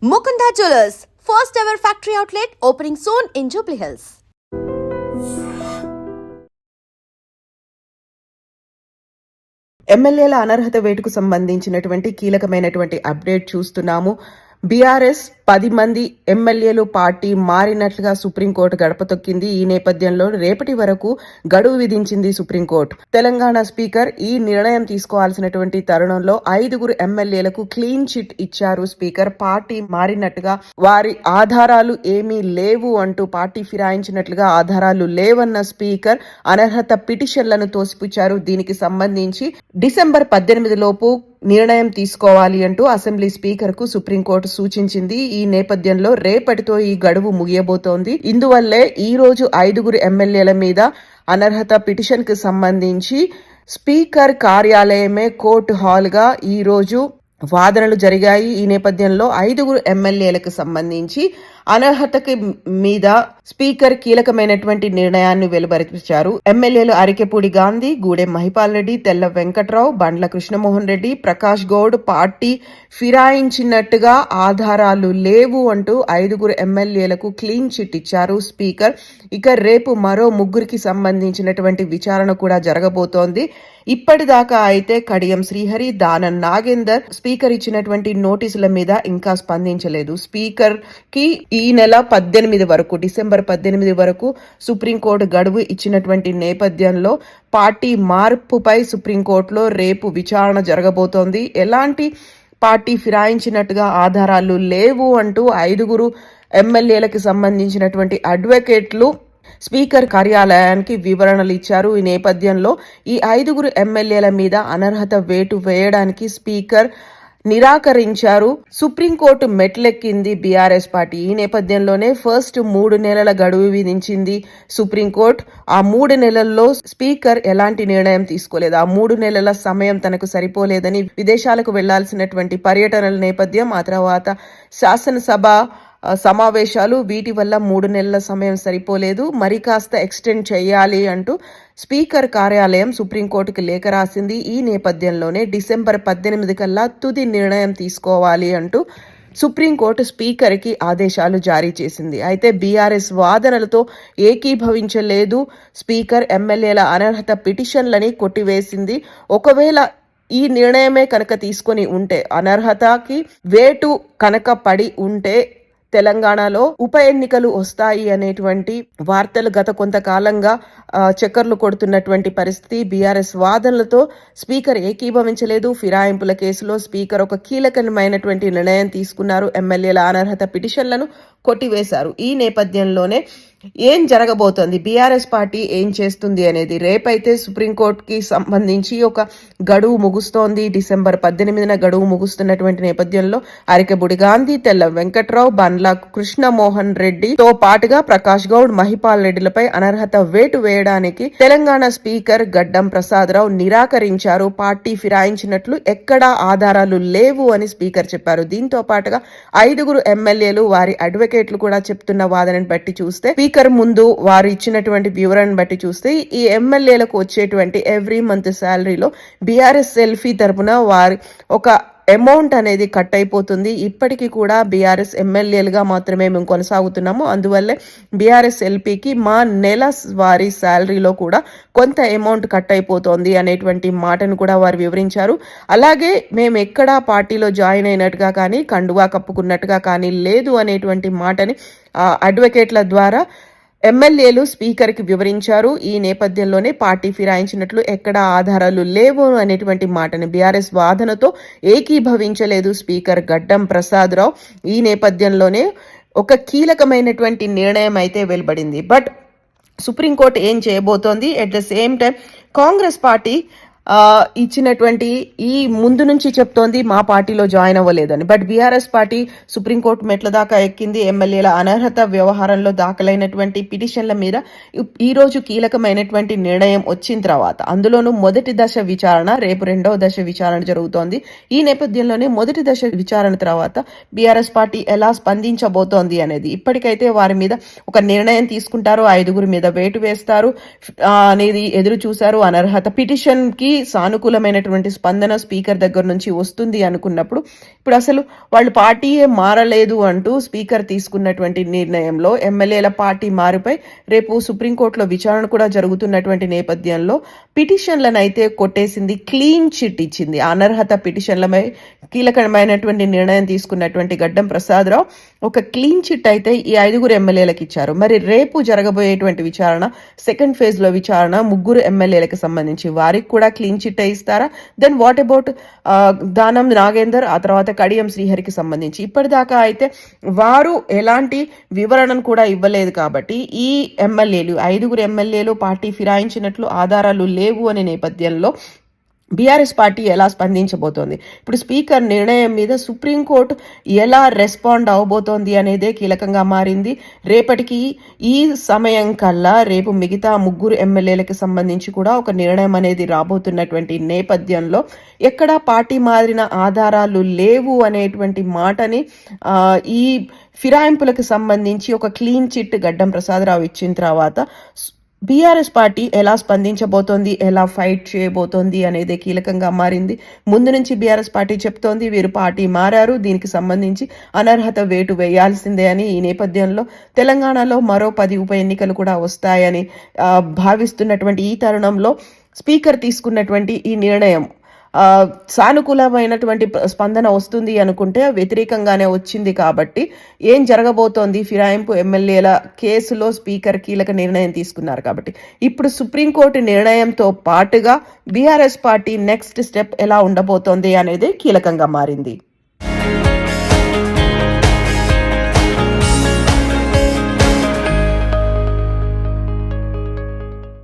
Mukunda Jewelers, first ever factory outlet opening soon in Jubilee Hills. ఎమ్మెల్యేల అనర్హత వేటుకు సంబంధించినటువంటి కీలకమైనటువంటి అప్డేట్ చూస్తున్నాము. బీఆర్ఎస్ 10 మంది ఎమ్మెల్యేలు పార్టీ మారినట్లుగా సుప్రీంకోర్టు గడప తొక్కింది. ఈ నేపథ్యంలో రేపటి వరకు గడువు విధించింది సుప్రీంకోర్టు. తెలంగాణ స్పీకర్ ఈ నిర్ణయం తీసుకోవాల్సినటువంటి తరుణంలో 5 ఎమ్మెల్యేలకు క్లీన్ చిట్ ఇచ్చారు స్పీకర్. పార్టీ మారినట్టుగా వారి ఆధారాలు ఏమీ లేవు అంటూ పార్టీ ఫిరాయించినట్లుగా ఆధారాలు లేవన్న స్పీకర్ అనర్హత పిటిషన్లను తోసిపుచ్చారు. దీనికి సంబంధించి డిసెంబర్ 18 లోపు నిర్ణయం తీసుకోవాలి అంటూ అసెంబ్లీ స్పీకర్ కు సుప్రీంకోర్టు సూచించింది. ఈ నేపథ్యంలో రేపటితో ఈ గడువు ముగియబోతోంది. ఇందువల్లే ఈ రోజు 5 ఎమ్మెల్యేల మీద అనర్హత పిటిషన్ కు సంబంధించి స్పీకర్ కార్యాలయమే కోర్టు హాల్ గా ఈ రోజు వాదనలు జరిగాయి. ఈ నేపథ్యంలో 5 ఎమ్మెల్యేలకు సంబంధించి అనర్హతకి మీద స్పీకర్ కీలకమైనటువంటి నిర్ణయాన్ని వెలువరించారు. ఎమ్మెల్యేలు అరికెపూడి గాంధీ, గూడెం మహిపాల్ రెడ్డి, తెల్ల వెంకట్రావు, బండ్ల కృష్ణమోహన్ రెడ్డి, ప్రకాష్ గౌడ్ పార్టీ ఫిరాయించినట్టుగా ఆధారాలు లేవు అంటూ 5 ఎమ్మెల్యేలకు క్లీన్ చిట్ ఇచ్చారు స్పీకర్. ఇక రేపు మరో 3 సంబంధించినటువంటి విచారణ కూడా జరగబోతోంది. ఇప్పటిదాకా అయితే కడియం శ్రీహరి, దానం నాగేందర్ స్పీకర్ ఇచ్చినటువంటి నోటీసుల మీద ఇంకా స్పందించలేదు. స్పీకర్ కి ఈ నెల 18 వరకు, డిసెంబర్ 18 వరకు సుప్రీంకోర్టు గడువు ఇచ్చినటువంటి నేపథ్యంలో పార్టీ మార్పుపై సుప్రీంకోర్టులో రేపు విచారణ జరగబోతోంది. ఎలాంటి పార్టీ ఫిరాయించినట్టుగా ఆధారాలు లేవు అంటూ 5 ఎమ్మెల్యేలకు సంబంధించినటువంటి అడ్వకేట్లు స్పీకర్ కార్యాలయానికి వివరణలు ఇచ్చారు. ఈ నేపథ్యంలో ఈ 5 ఎమ్మెల్యేల మీద అనర్హత వేటు వేయడానికి స్పీకర్ నిరాకరించారు. సుప్రీంకోర్టు మెట్లెక్కింది బీఆర్ఎస్ పార్టీ. ఈ నేపథ్యంలోనే ఫస్ట్ 3 నెలల గడువు విధించింది సుప్రీంకోర్టు. ఆ 3 నెలల్లో స్పీకర్ ఎలాంటి నిర్ణయం తీసుకోలేదు. ఆ 3 నెలల సమయం తనకు సరిపోలేదని, విదేశాలకు వెళ్లాల్సినటువంటి పర్యటనల నేపథ్యం, ఆ తర్వాత శాసనసభ సమావేశాలు, వీటి వల్ల 3 నెలల సమయం సరిపోలేదు, మరి కాస్త ఎక్స్టెండ్ చేయాలి అంటూ స్పీకర్ కార్యాలయం సుప్రీంకోర్టుకి లేఖ రాసింది. ఈ నేపథ్యంలోనే డిసెంబర్ 18 కల్లా తుది నిర్ణయం తీసుకోవాలి అంటూ సుప్రీంకోర్టు స్పీకర్ కి ఆదేశాలు జారీ చేసింది. అయితే బీఆర్ఎస్ వాదనలతో ఏకీభవించలేదు స్పీకర్. ఎమ్మెల్యేల అనర్హత పిటిషన్లని కొట్టివేసింది. ఒకవేళ ఈ నిర్ణయమే కనుక తీసుకొని ఉంటే, అనర్హతకి వేటు కనుక పడి ఉంటే తెలంగాణలో ఉప ఎన్నికలు వస్తాయి అనేటువంటి వార్తలు గత కొంతకాలంగా చక్కర్లు కొడుతున్నటువంటి పరిస్థితి. బీఆర్ఎస్ వాదనలతో స్పీకర్ ఏకీభవించలేదు. ఫిరాయింపుల కేసులో స్పీకర్ ఒక కీలకమైనటువంటి నిర్ణయం తీసుకున్నారు. ఎమ్మెల్యేల అనర్హత పిటిషన్లను కొట్టివేశారు. ఈ నేపథ్యంలోనే ఏం జరగబోతోంది, బీఆర్ఎస్ పార్టీ ఏం చేస్తుంది అనేది రేపైతే సుప్రీంకోర్టుకి సంబంధించి ఒక గడువు ముగుస్తోంది. డిసెంబర్ 18 గడువు ముగుస్తున్నటువంటి నేపథ్యంలో అరికెబుడి గాంధీ, తెల్ల వెంకట్రావు, బండ్ల కృష్ణమోహన్ రెడ్డితో పాటుగా ప్రకాష్ గౌడ్, మహిపాల్ రెడ్డిలపై అనర్హత వేటు వేయడానికి తెలంగాణ స్పీకర్ గడ్డం ప్రసాదరావు నిరాకరించారు. పార్టీ ఫిరాయించినట్లు ఎక్కడా ఆధారాలు లేవు అని స్పీకర్ చెప్పారు. దీంతో పాటుగా 5 ఎమ్మెల్యేలు వారి అడ్వకేట్లు కూడా చెప్తున్న వాదనను బట్టి చూస్తే, స్పీకర్ ముందు వారు ఇచ్చినటువంటి వివరణను బట్టి చూస్తే, ఈ ఎమ్మెల్యేలకు వచ్చేటువంటి ఎవ్రీ మంత్ శాలరీలో బీఆర్ఎస్ సెల్ఫీ తరపున వారి ఒక అమౌంట్ అనేది కట్ అయిపోతుంది. ఇప్పటికీ కూడా బీఆర్ఎస్ ఎమ్మెల్యేలుగా మాత్రమే మేము కొనసాగుతున్నాము. అందువల్లే బీఆర్ఎస్ ఎల్పీకి మా నెల వారి శాలరీలో కూడా కొంత అమౌంట్ కట్ అయిపోతుంది అనేటువంటి మాటను కూడా వారు వివరించారు. అలాగే మేము ఎక్కడా పార్టీలో జాయిన్ అయినట్టుగా కానీ, కండువా కప్పుకున్నట్టుగా కానీ లేదు అనేటువంటి మాటని అడ్వకేట్ల ద్వారా ఎమ్మెల్యేలు స్పీకర్ కి వివరించారు. ఈ నేపథ్యంలోనే పార్టీ ఫిరాయించినట్లు ఎక్కడా ఆధారాలు లేవు అనేటువంటి మాటని బీఆర్ఎస్ వాదనతో ఏకీభవించలేదు స్పీకర్ గడ్డం ప్రసాదరావు. ఈ నేపథ్యంలోనే ఒక కీలకమైనటువంటి నిర్ణయం అయితే వెలువడింది. బట్ సుప్రీంకోర్టు ఏం చేయబోతోంది, at the same time Congress party ఇచ్చినటువంటి ఈ ముందు నుంచి చెప్తోంది మా పార్టీలో జాయిన్ అవ్వలేదని. బట్ బీఆర్ఎస్ పార్టీ సుప్రీంకోర్టు మెట్ల దాకా ఎక్కింది. ఎమ్మెల్యేల అనర్హత వ్యవహారంలో దాఖలైనటువంటి పిటిషన్ల మీద ఈ రోజు కీలకమైనటువంటి నిర్ణయం వచ్చిన తర్వాత, అందులోనూ మొదటి దశ విచారణ, రేపు 2వ దశ విచారణ జరుగుతోంది. ఈ నేపథ్యంలోనే మొదటి దశ విచారణ తర్వాత బీఆర్ఎస్ పార్టీ ఎలా స్పందించబోతోంది అనేది, ఇప్పటికైతే వారి మీద ఒక నిర్ణయం తీసుకుంటారు, 5 మీద వేటు వేస్తారు అనేది ఎదురు చూశారు. అనర్హత పిటిషన్ కి సానుకూలమైనటువంటి స్పందన స్పీకర్ దగ్గర నుంచి వస్తుంది అనుకున్నప్పుడు ఇప్పుడు అసలు వాళ్ళు పార్టీయే మారలేదు అంటూ స్పీకర్ తీసుకున్నటువంటి నిర్ణయంలో ఎమ్మెల్యేల పార్టీ మారిపై రేపు సుప్రీంకోర్టులో విచారణ కూడా జరుగుతున్నటువంటి నేపథ్యంలో పిటిషన్లను అయితే కొట్టేసింది, క్లీన్ చిట్ ఇచ్చింది. అనర్హత పిటిషన్లపై కీలకమైనటువంటి నిర్ణయం తీసుకున్నటువంటి గడ్డం ప్రసాదరావు ఒక క్లీన్ చిట్ అయితే ఈ 5 ఎమ్మెల్యేలకు ఇచ్చారు. మరి రేపు జరగబోయేటువంటి విచారణ, సెకండ్ ఫేజ్ లో విచారణ 3 ఎమ్మెల్యేలకు సంబంధించి వారికి కూడా క్లీన్ చిట్ ఇస్తారా? Then what about Danam Nagender, ఆ తర్వాత కడియం శ్రీహరికి సంబంధించి ఇప్పటిదాకా అయితే వారు ఎలాంటి వివరణను కూడా ఇవ్వలేదు కాబట్టి ఈ ఎమ్మెల్యేలు 5 ఎమ్మెల్యేలు పార్టీ ఫిరాయించినట్లు ఆధారాలు లేవు అనే నేపథ్యంలో బీఆర్ఎస్ పార్టీ ఎలా స్పందించబోతోంది, ఇప్పుడు స్పీకర్ నిర్ణయం మీద సుప్రీంకోర్టు ఎలా రెస్పాండ్ అవబోతోంది అనేదే కీలకంగా మారింది. రేపటికి ఈ సమయం కల్లా రేపు మిగతా 3 ఎమ్మెల్యేలకు సంబంధించి కూడా ఒక నిర్ణయం అనేది రాబోతున్నటువంటి నేపథ్యంలో ఎక్కడా పార్టీ మారిన ఆధారాలు లేవు అనేటువంటి మాటని ఈ ఫిరాయింపులకు సంబంధించి ఒక క్లీన్ చిట్ గడ్డం ప్రసాదరావు ఇచ్చిన తర్వాత బీఆర్ఎస్ పార్టీ ఎలా స్పందించబోతోంది, ఎలా ఫైట్ చేయబోతోంది అనేది కీలకంగా మారింది. ముందు నుంచి బీఆర్ఎస్ పార్టీ చెప్తోంది వీరు పార్టీ మారారు, దీనికి సంబంధించి అనర్హత వేటు వేయాల్సిందే అని. ఈ నేపథ్యంలో తెలంగాణలో మరో 10 ఉప ఎన్నికలు కూడా వస్తాయని భావిస్తున్నటువంటి ఈ తరుణంలో స్పీకర్ తీసుకున్నటువంటి ఈ నిర్ణయం సానుకూలమైనటువంటి స్పందన వస్తుంది అనుకుంటే వ్యతిరేకంగానే వచ్చింది. కాబట్టి ఏం జరగబోతోంది, ఫిరాయింపు ఎమ్మెల్యేల కేసులో స్పీకర్ కీలక నిర్ణయం తీసుకున్నారు కాబట్టి ఇప్పుడు సుప్రీంకోర్టు నిర్ణయంతో పాటుగా బీఆర్ఎస్ పార్టీ నెక్స్ట్ స్టెప్ ఎలా ఉండబోతోంది అనేది కీలకంగా మారింది.